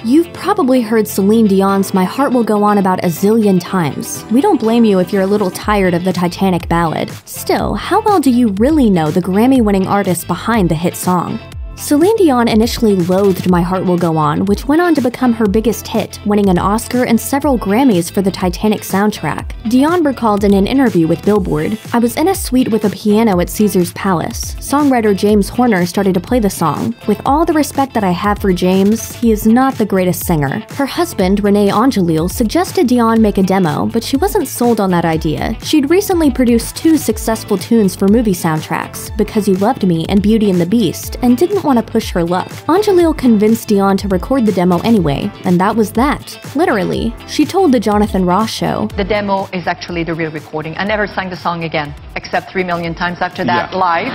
You've probably heard Celine Dion's My Heart Will Go On about a zillion times. We don't blame you if you're a little tired of the Titanic ballad. Still, how well do you really know the Grammy-winning artist behind the hit song? Celine Dion initially loathed My Heart Will Go On, which went on to become her biggest hit, winning an Oscar and several Grammys for the Titanic soundtrack. Dion recalled in an interview with Billboard, "I was in a suite with a piano at Caesar's Palace. Songwriter James Horner started to play the song. With all the respect that I have for James, he is not the greatest singer." Her husband, Renee Angelil, suggested Dion make a demo, but she wasn't sold on that idea. She'd recently produced two successful tunes for movie soundtracks, Because You Loved Me and Beauty and the Beast, and didn't want to push her luck. Angelil convinced Dion to record the demo anyway, and that was that. Literally, she told the Jonathan Ross show, "The demo is actually the real recording. I never sang the song again, except 3 million times after that live."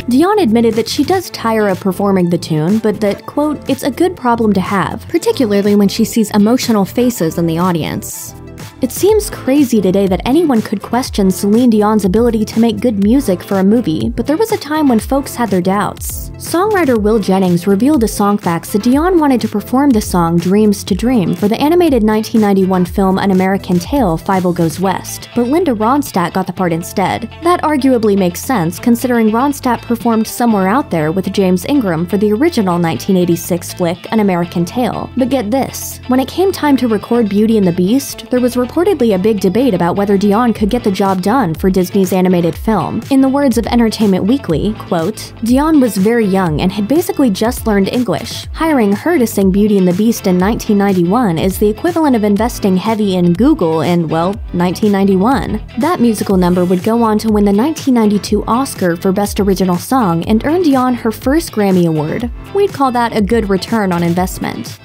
Dion admitted that she does tire of performing the tune, but that, quote, "it's a good problem to have, particularly when she sees emotional faces in the audience." It seems crazy today that anyone could question Celine Dion's ability to make good music for a movie, but there was a time when folks had their doubts. Songwriter Will Jennings revealed to Songfacts that Dion wanted to perform the song Dreams to Dream for the animated 1991 film An American Tail, Fievel Goes West, but Linda Ronstadt got the part instead. That arguably makes sense considering Ronstadt performed Somewhere Out There with James Ingram for the original 1986 flick An American Tail. But get this, when it came time to record Beauty and the Beast, there was reportedly a big debate about whether Dion could get the job done for Disney's animated film. In the words of Entertainment Weekly, quote, "Dion was very young and had basically just learned English. Hiring her to sing Beauty and the Beast in 1991 is the equivalent of investing heavy in Google in, well, 1991. That musical number would go on to win the 1992 Oscar for Best Original Song and earn Dion her first Grammy Award. We'd call that a good return on investment."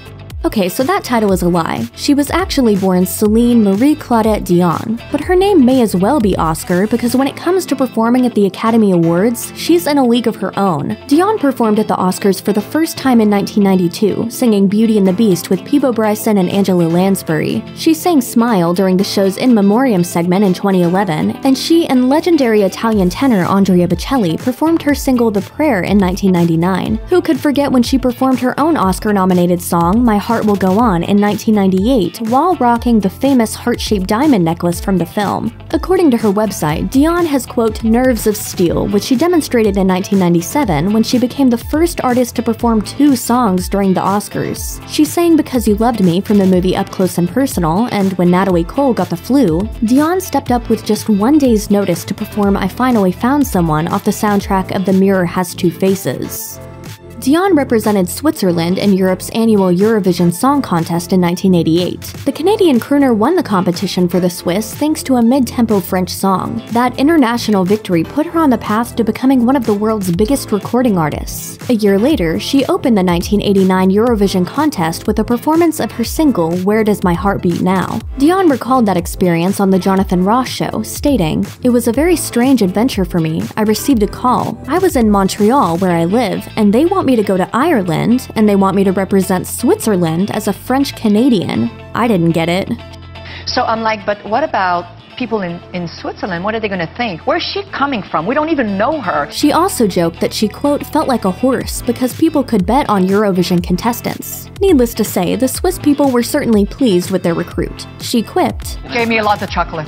Okay, so that title is a lie. She was actually born Celine Marie Claudette Dion, but her name may as well be Oscar because when it comes to performing at the Academy Awards, she's in a league of her own. Dion performed at the Oscars for the first time in 1992, singing Beauty and the Beast with Peebo Bryson and Angela Lansbury. She sang Smile during the show's In Memoriam segment in 2011, and she and legendary Italian tenor Andrea Bocelli performed her single The Prayer in 1999. Who could forget when she performed her own Oscar-nominated song, My Heart Will Go On, in 1998 while rocking the famous heart-shaped diamond necklace from the film. According to her website, Dion has, quote, "nerves of steel," which she demonstrated in 1997 when she became the first artist to perform 2 songs during the Oscars. She sang Because You Loved Me from the movie Up Close and Personal, and when Natalie Cole got the flu, Dion stepped up with just 1 day's notice to perform I Finally Found Someone off the soundtrack of The Mirror Has Two Faces. Dion represented Switzerland in Europe's annual Eurovision Song Contest in 1988. The Canadian crooner won the competition for the Swiss thanks to a mid-tempo French song. That international victory put her on the path to becoming one of the world's biggest recording artists. A year later, she opened the 1989 Eurovision contest with a performance of her single Where Does My Heart Beat Now? Dion recalled that experience on the Jonathan Ross show, stating, "It was a very strange adventure for me. I received a call. I was in Montreal, where I live, and they want me to go to Ireland, and they want me to represent Switzerland as a French Canadian. I didn't get it." So I'm like, but what about people in Switzerland? What are they going to think? Where's she coming from? We don't even know her. She also joked that she, quote, "felt like a horse because people could bet on Eurovision contestants." Needless to say, the Swiss people were certainly pleased with their recruit. She quipped, "Gave me a lot of chocolate."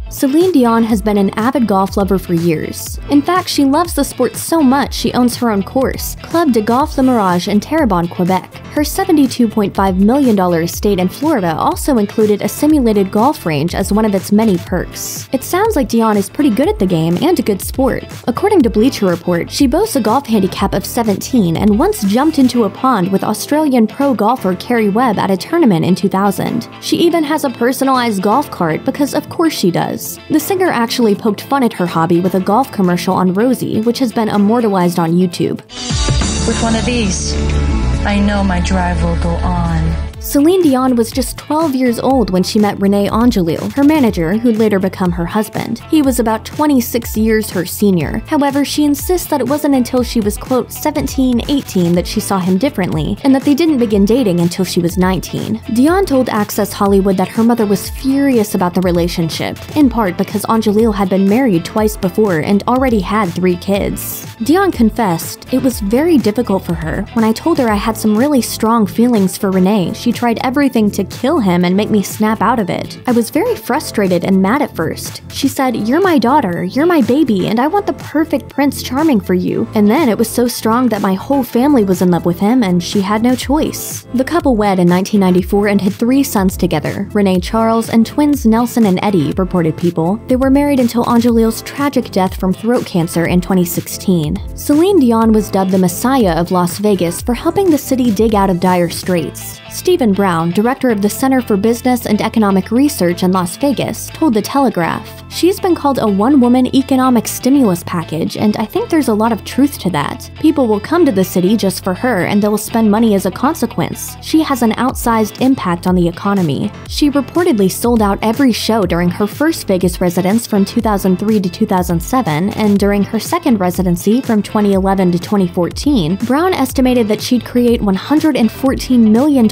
Celine Dion has been an avid golf lover for years. In fact, she loves the sport so much she owns her own course, Club de Golf Le Mirage in Terrebonne, Quebec. Her $72.5 million estate in Florida also included a simulated golf range as one of its many perks. It sounds like Dion is pretty good at the game and a good sport. According to Bleacher Report, she boasts a golf handicap of 17 and once jumped into a pond with Australian pro golfer Kerry Webb at a tournament in 2000. She even has a personalized golf cart because of course she does. The singer actually poked fun at her hobby with a golf commercial on Rosie, which has been immortalized on YouTube. With one of these, I know my drive will go on. Celine Dion was just 12 years old when she met René Angelou, her manager, who'd later become her husband. He was about 26 years her senior. However, she insists that it wasn't until she was, quote, 17, 18 that she saw him differently, and that they didn't begin dating until she was 19. Dion told Access Hollywood that her mother was furious about the relationship, in part because Angelou had been married twice before and already had 3 kids. Dion confessed, "It was very difficult for her. When I told her I had some really strong feelings for René, she tried everything to kill him and make me snap out of it. I was very frustrated and mad at first. She said, 'You're my daughter, you're my baby, and I want the perfect Prince Charming for you.' And then it was so strong that my whole family was in love with him and she had no choice." The couple wed in 1994 and had 3 sons together, René Charles and twins Nelson and Eddie, reported People. They were married until Angelou's tragic death from throat cancer in 2016. Celine Dion was dubbed the Messiah of Las Vegas for helping the city dig out of dire straits. Stephen Brown, director of the Center for Business and Economic Research in Las Vegas, told The Telegraph, "She's been called a one-woman economic stimulus package, and I think there's a lot of truth to that. People will come to the city just for her, and they'll spend money as a consequence. She has an outsized impact on the economy." She reportedly sold out every show during her first Vegas residence from 2003 to 2007, and during her second residency from 2011 to 2014, Brown estimated that she'd create $114 million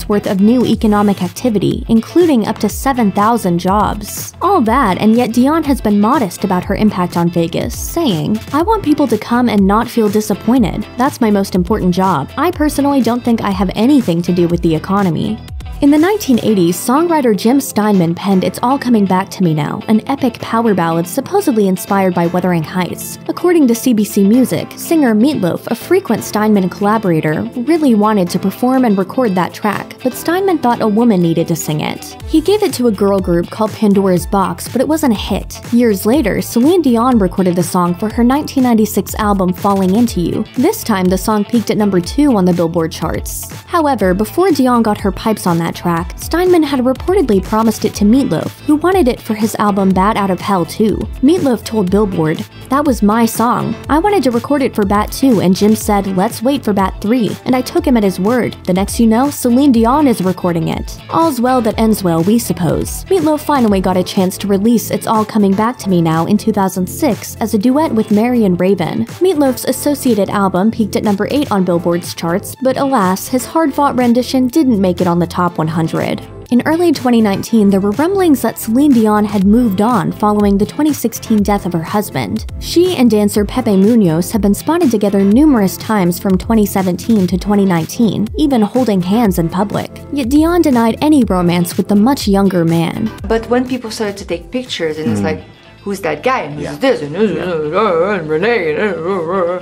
worth of new economic activity, including up to 7,000 jobs. All that, and yet Dion has been modest about her impact on Vegas, saying, "I want people to come and not feel disappointed. That's my most important job. I personally don't think I have anything to do with the economy." In the 1980s, songwriter Jim Steinman penned It's All Coming Back to Me Now, an epic power ballad supposedly inspired by Wuthering Heights. According to CBC Music, singer Meat Loaf, a frequent Steinman collaborator, really wanted to perform and record that track, but Steinman thought a woman needed to sing it. He gave it to a girl group called Pandora's Box, but it wasn't a hit. Years later, Celine Dion recorded the song for her 1996 album Falling Into You. This time, the song peaked at number 2 on the Billboard charts. However, before Dion got her pipes on that track, Steinman had reportedly promised it to Meat Loaf, who wanted it for his album Bat Out of Hell 2. Meat Loaf told Billboard, "That was my song. I wanted to record it for Bat 2, and Jim said, let's wait for Bat 3, and I took him at his word. The next you know, Celine Dion is recording it." All's well that ends well, we suppose. Meat Loaf finally got a chance to release It's All Coming Back to Me Now in 2006 as a duet with Marion Raven. Meat Loaf's associated album peaked at number 8 on Billboard's charts, but alas, his hard-fought rendition didn't make it on the top 100. In early 2019, there were rumblings that Celine Dion had moved on following the 2016 death of her husband. She and dancer Pepe Munoz have been spotted together numerous times from 2017 to 2019, even holding hands in public. Yet Dion denied any romance with the much younger man. But when people started to take pictures, and it's like, who's that guy? And who's this? And Renee.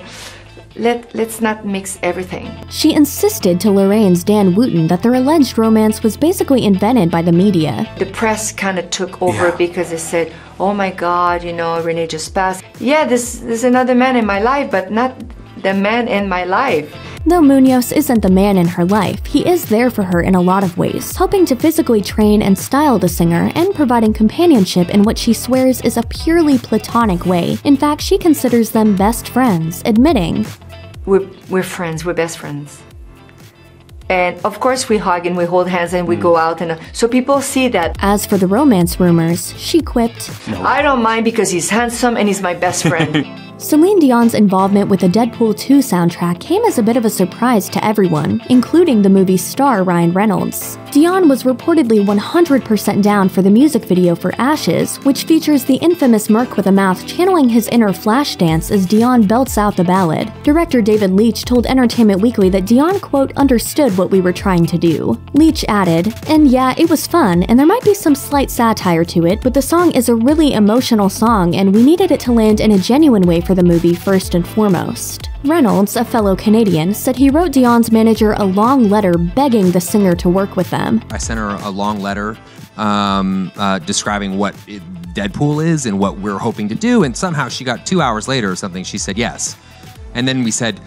Let's not mix everything. She insisted to Lorraine's Dan Wooten that their alleged romance was basically invented by the media. The press kind of took over because they said, oh my God, you know, Renee just passed. Yeah, there's another man in my life, but not the man in my life. Though Munoz isn't the man in her life, he is there for her in a lot of ways, helping to physically train and style the singer and providing companionship in what she swears is a purely platonic way. In fact, she considers them best friends, admitting, We're friends, we're best friends. And of course we hug and we hold hands and we go out, and so people see that. As for the romance rumors, she quipped, I don't mind because he's handsome and he's my best friend. Celine Dion's involvement with the Deadpool 2 soundtrack came as a bit of a surprise to everyone, including the movie's star Ryan Reynolds. Dion was reportedly 100% down for the music video for Ashes, which features the infamous Merc with a mouth channeling his inner Flashdance as Dion belts out the ballad. Director David Leitch told Entertainment Weekly that Dion, quote, understood what we were trying to do. Leitch added, and yeah, it was fun, and there might be some slight satire to it, but the song is a really emotional song, and we needed it to land in a genuine way for the movie first and foremost. Reynolds, a fellow Canadian, said he wrote Dion's manager a long letter begging the singer to work with them. I sent her a long letter describing what Deadpool is and what we're hoping to do, and somehow she got 2 hours later or something, she said yes. And then we said,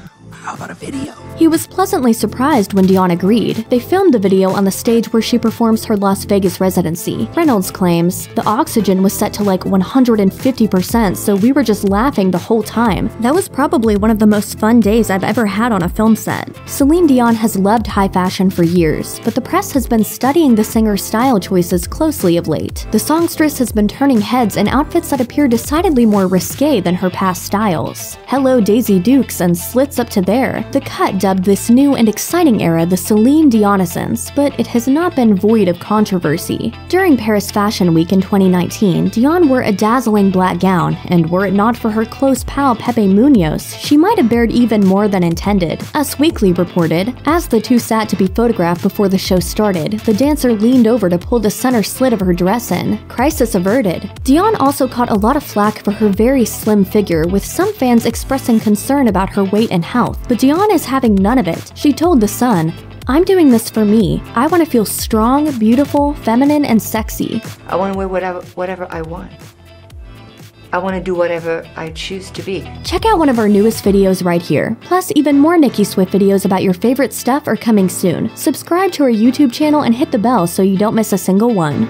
how about a video? He was pleasantly surprised when Dion agreed. They filmed the video on the stage where she performs her Las Vegas residency. Reynolds claims, "The oxygen was set to like 150%, so we were just laughing the whole time. That was probably one of the most fun days I've ever had on a film set." Celine Dion has loved high fashion for years, but the press has been studying the singer's style choices closely of late. The songstress has been turning heads in outfits that appear decidedly more risque than her past styles. Hello Daisy Dukes and slits up to there. The cut dubbed this new and exciting era the Celine Dionisance, but it has not been void of controversy. During Paris Fashion Week in 2019, Dion wore a dazzling black gown, and were it not for her close pal Pepe Munoz, she might have bared even more than intended. Us Weekly reported, as the two sat to be photographed before the show started, the dancer leaned over to pull the center slit of her dress in. Crisis averted. Dion also caught a lot of flack for her very slim figure, with some fans expressing concern about her weight and health, but Dion is having none of it. She told The Sun, "I'm doing this for me. I want to feel strong, beautiful, feminine, and sexy. I want to wear whatever I want. I want to do whatever I choose to be." Check out one of our newest videos right here. Plus, even more Nicki Swift videos about your favorite stuff are coming soon. Subscribe to our YouTube channel and hit the bell so you don't miss a single one.